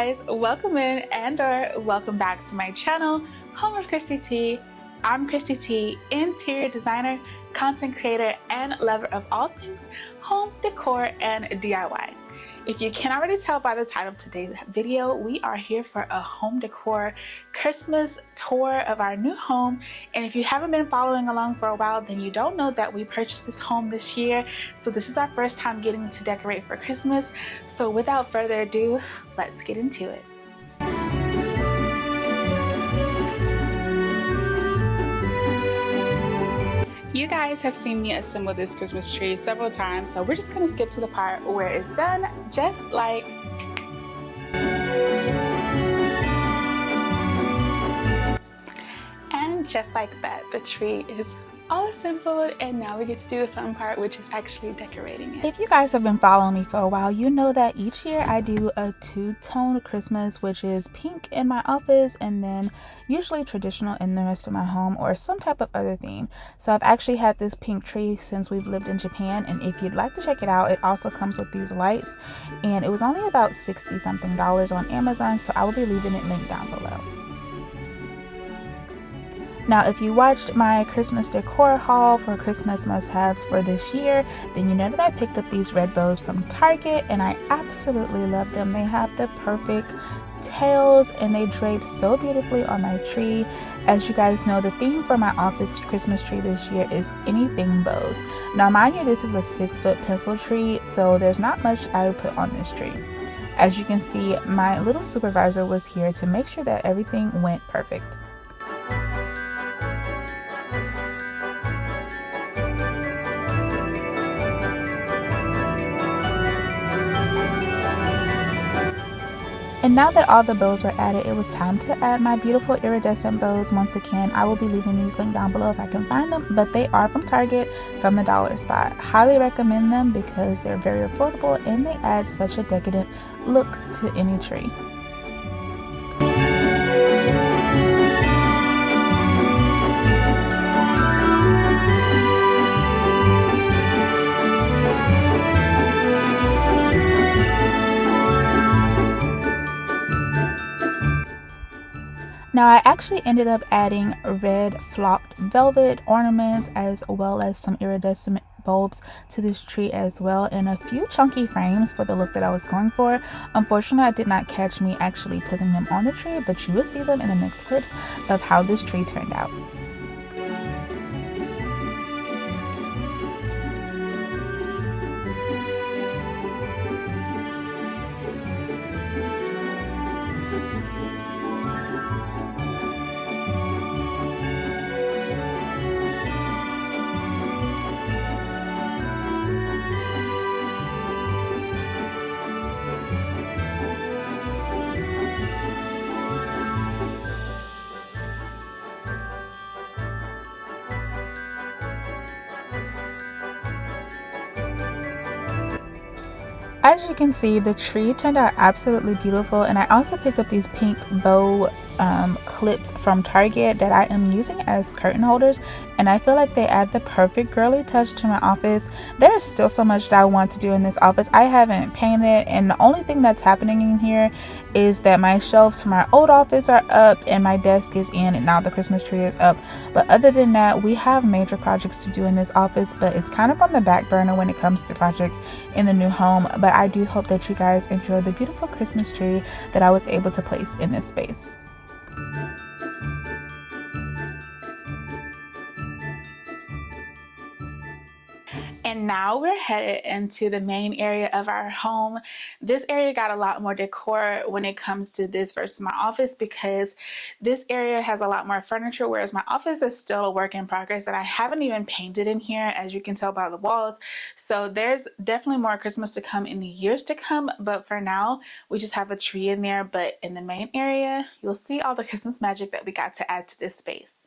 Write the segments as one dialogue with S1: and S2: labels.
S1: guys, welcome in and or welcome back to my channel, Home of Christy T. I'm Christy T, interior designer, content creator, and lover of all things home decor and DIY. If you can already tell by the title of today's video, we are here for a home decor Christmas tour of our new home. And if you haven't been following along for a while, then you don't know that we purchased this home this year. So this is our first time getting to decorate for Christmas. So without further ado, let's get into it. You guys have seen me assemble this Christmas tree several times, so we're just gonna skip to the part where it's done, just like just like that, the tree is all assembled, and now we get to do the fun part, which is actually decorating it. If you guys have been following me for a while, you know that each year I do a two-tone Christmas, which is pink in my office and then usually traditional in the rest of my home, or some type of other theme. So I've actually had this pink tree since we've lived in Japan, and if you'd like to check it out, it also comes with these lights, and it was only about $60 something on Amazon, so I will be leaving it linked down below. Now, if you watched my Christmas decor haul for Christmas must-haves for this year, then you know that I picked up these red bows from Target, and I absolutely love them. They have the perfect tails and they drape so beautifully on my tree. As you guys know, the theme for my office Christmas tree this year is anything bows. Now, mind you, this is a 6-foot pencil tree, so there's not much I would put on this tree. As you can see, my little supervisor was here to make sure that everything went perfect. And now that all the bows were added, it was time to add my beautiful iridescent bows. Once again, I will be leaving these linked down below if I can find them, but they are from Target, from the dollar spot. Highly recommend them because they're very affordable and they add such a decadent look to any tree. Now, I actually ended up adding red flocked velvet ornaments as well as some iridescent bulbs to this tree as well, and a few chunky frames for the look that I was going for. Unfortunately, I did not catch me actually putting them on the tree, but you will see them in the next clips of how this tree turned out. As you can see, the tree turned out absolutely beautiful, and I also picked up these pink bow clips from Target that I am using as curtain holders, and I feel like they add the perfect girly touch to my office. There is still so much that I want to do in this office. I haven't painted, and the only thing that's happening in here is that my shelves from my old office are up and my desk is in, and now the Christmas tree is up. But other than that, we have major projects to do in this office, but it's kind of on the back burner when it comes to projects in the new home. But I do hope that you guys enjoy the beautiful Christmas tree that I was able to place in this space. And now we're headed into the main area of our home. This area got a lot more decor when it comes to this versus my office, because this area has a lot more furniture, whereas my office is still a work in progress, and I haven't even painted in here, as you can tell by the walls. So there's definitely more Christmas to come in the years to come, but for now we just have a tree in there. But in the main area, you'll see all the Christmas magic that we got to add to this space.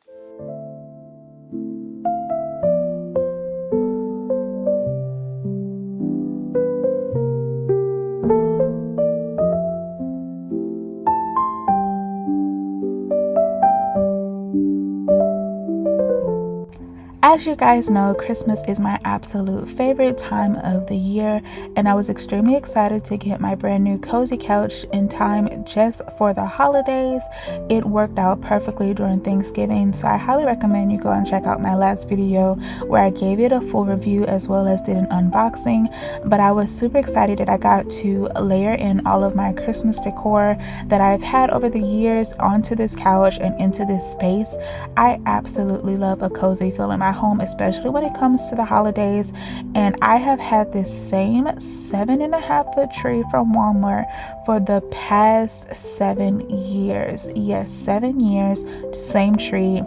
S1: As you guys know, Christmas is my absolute favorite time of the year, and I was extremely excited to get my brand new cozy couch in time just for the holidays. It worked out perfectly during Thanksgiving, so I highly recommend you go and check out my last video where I gave it a full review as well as did an unboxing. But I was super excited that I got to layer in all of my Christmas decor that I've had over the years onto this couch and into this space. I absolutely love a cozy feel in my home, especially when it comes to the holidays, and I have had this same 7.5-foot tree from Walmart for the past 7 years. Yes, 7 years, same tree.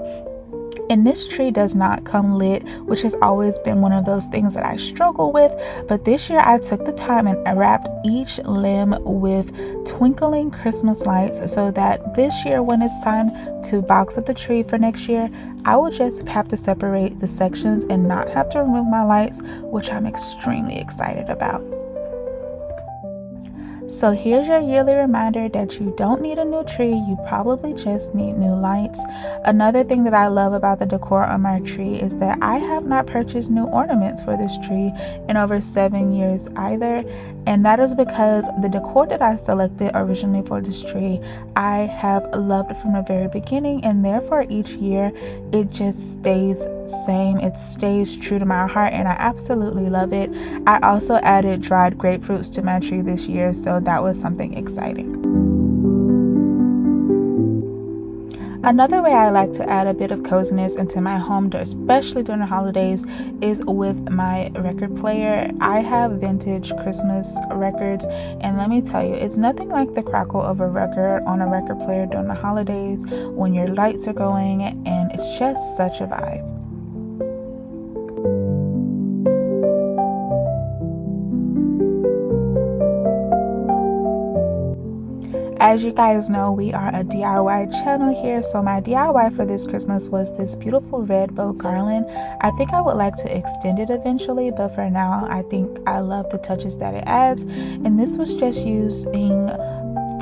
S1: And this tree does not come lit, which has always been one of those things that I struggle with. But this year I took the time and I wrapped each limb with twinkling Christmas lights so that this year when it's time to box up the tree for next year, I will just have to separate the sections and not have to remove my lights, which I'm extremely excited about. So here's your yearly reminder that you don't need a new tree, you probably just need new lights. Another thing that I love about the decor on my tree is that I have not purchased new ornaments for this tree in over 7 years either. And that is because the decor that I selected originally for this tree, I have loved from the very beginning, and therefore each year it just stays same. It stays true to my heart and I absolutely love it. I also added dried grapefruits to my tree this year, so that was something exciting. Another way I like to add a bit of coziness into my home, especially during the holidays, is with my record player. I have vintage Christmas records, and let me tell you, it's nothing like the crackle of a record on a record player during the holidays when your lights are going, and it's just such a vibe. As you guys know, we are a DIY channel here, so my DIY for this Christmas was this beautiful red bow garland. I think I would like to extend it eventually, but for now I think I love the touches that it adds. And this was just using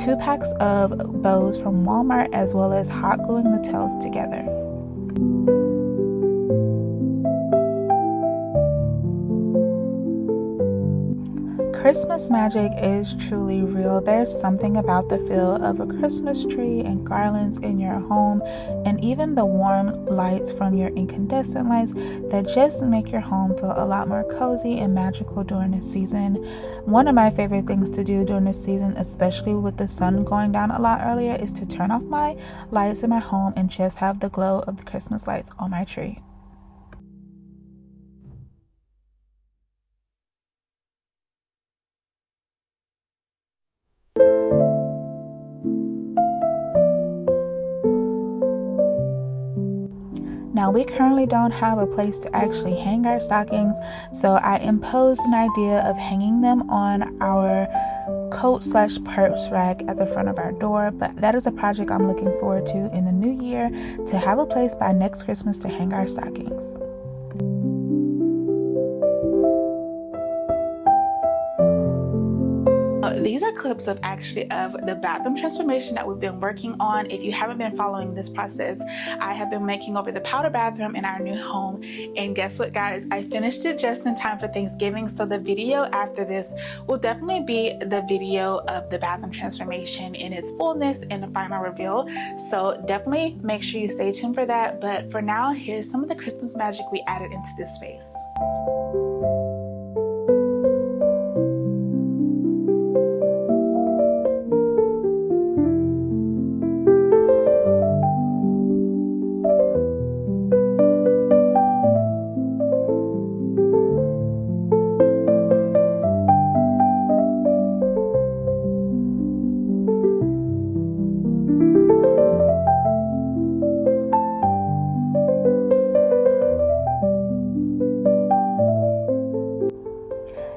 S1: 2 packs of bows from Walmart as well as hot gluing the tails together. Christmas magic is truly real. There's something about the feel of a Christmas tree and garlands in your home, and even the warm lights from your incandescent lights that just make your home feel a lot more cozy and magical during this season. One of my favorite things to do during this season, especially with the sun going down a lot earlier, is to turn off my lights in my home and just have the glow of the Christmas lights on my tree. Now, we currently don't have a place to actually hang our stockings, so I imposed an idea of hanging them on our coat/purse rack at the front of our door, but that is a project I'm looking forward to in the new year, to have a place by next Christmas to hang our stockings. These are clips of the bathroom transformation that we've been working on. If you haven't been following this process, I have been making over the powder bathroom in our new home, and guess what, guys, I finished it just in time for Thanksgiving. So the video after this will definitely be the video of the bathroom transformation in its fullness and the final reveal, so definitely make sure you stay tuned for that. But for now, here's some of the Christmas magic we added into this space.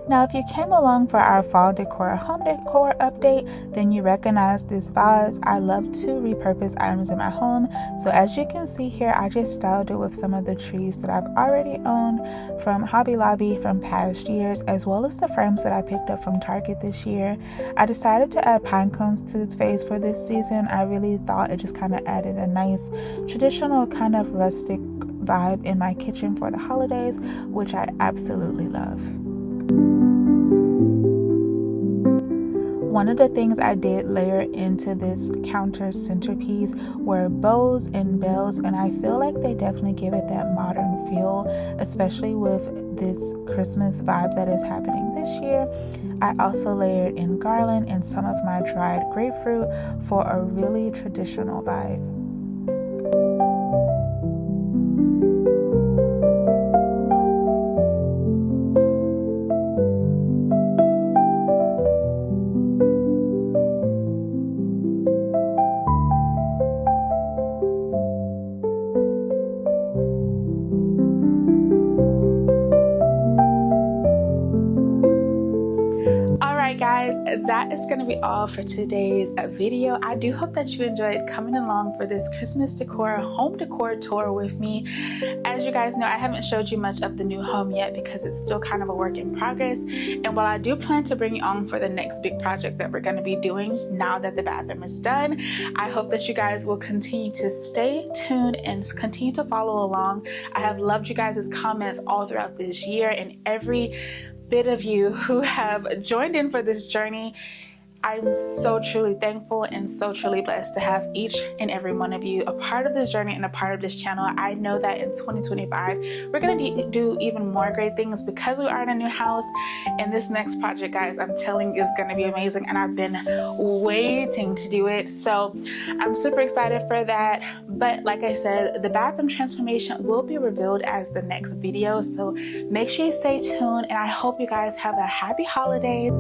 S1: Now, if you came along for our fall decor home decor update, then you recognize this vase. I love to repurpose items in my home. So as you can see here, I just styled it with some of the trees that I've already owned from Hobby Lobby from past years, as well as the frames that I picked up from Target this year. I decided to add pine cones to this vase for this season. I really thought it just kind of added a nice traditional kind of rustic vibe in my kitchen for the holidays, which I absolutely love. One of the things I did layer into this counter centerpiece were bows and bells, and I feel like they definitely give it that modern feel, especially with this Christmas vibe that is happening this year. I also layered in garland and some of my dried grapefruit for a really traditional vibe. Guys, that is going to be all for today's video. I do hope that you enjoyed coming along for this Christmas decor home decor tour with me. As you guys know, I haven't showed you much of the new home yet because it's still kind of a work in progress, and while I do plan to bring you on for the next big project that we're going to be doing now that the bathroom is done, I hope that you guys will continue to stay tuned and continue to follow along. I have loved you guys' comments all throughout this year, and every bit of you who have joined in for this journey. I'm so truly thankful and so truly blessed to have each and every one of you a part of this journey and a part of this channel. I know that in 2025 we're going to do even more great things because we are in a new house, and this next project, guys, I'm telling you, is going to be amazing, and I've been waiting to do it, so I'm super excited for that. But like I said, the bathroom transformation will be revealed as the next video, so make sure you stay tuned, and I hope you guys have a happy holiday.